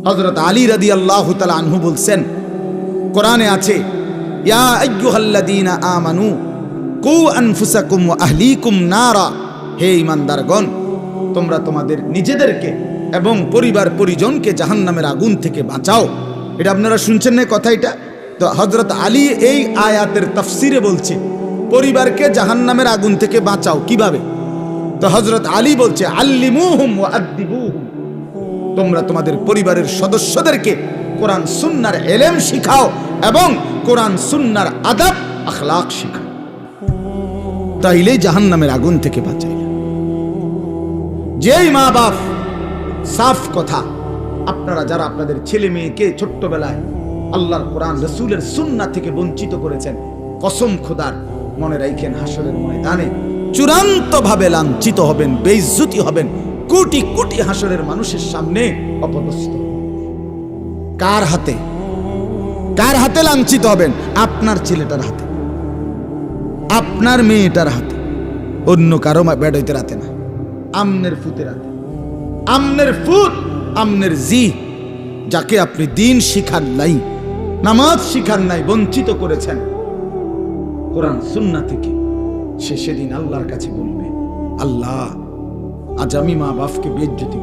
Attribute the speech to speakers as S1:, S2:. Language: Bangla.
S1: হযরত আলী রাদিয়াল্লাহু তাআলা আনহু বলছেন, কোরআনে আছে, ইয়া আইয়ুহাল্লাযীনা আমানু কু আনফুসাকুম ওয়া আহলিকুম নারা, হে ঈমানদারগণ, তোমরা তোমাদের নিজেদেরকে এবং পরিবার পরিজনকে জাহান্নামের আগুন থেকে বাঁচাও। এটা আপনারা শুনছেন না কথা? এটা তো হযরত আলী এই আয়াতের তাফসিরে বলছে পরিবারকে জাহান্নামের আগুন থেকে বাঁচাও কিভাবে। তো হযরত আলী বলছে, আল্লিমুহুম ওয়া আদ্দিবুহুম, তোমরা তোমাদের পরিবারের সদস্যদেরকে কোরআন সুন্নাহর ইলম শিখাও এবং কোরআন সুন্নাহর আদব আখলাক শিখাও, তাইলেই জাহান্নামের আগুন থেকে বাঁচাইবে। যেই মা বাপ, সাফ কথা, আপনারা যারা আপনাদের ছেলে মেয়েকে ছোট্টবেলায় আল্লাহর কোরআন রাসূলের সুন্নাহ থেকে বঞ্চিত করেছেন, কসম খোদার, মনে রাখেন হাসরের ময়দানে চূড়ান্ত ভাবে লাঞ্ছিত হবেন, বেইজ্জতি হবেন, কোটি কোটি হাসরের মানুষের সামনে অপদস্থ। কার হাতে? কার হাতে লাঞ্ছিত হবেন? আপনার ছেলেটার হাতে, আপনার মেয়েটার হাতে, অন্য কারো বেড়াইতে রাতে না, আমনের ফুতের হাতে। আমনের ফুত, আমনের জি, যাকে আপনি দিন শিখান নাই, নামাজ শিখান নাই, বঞ্চিত করেছেন কোরআন সুন্নাহ থেকে, সে সেদিন আল্লাহর কাছে বলবে, আল্লাহ আজ আমি মা বাপকে বেইজ্জতি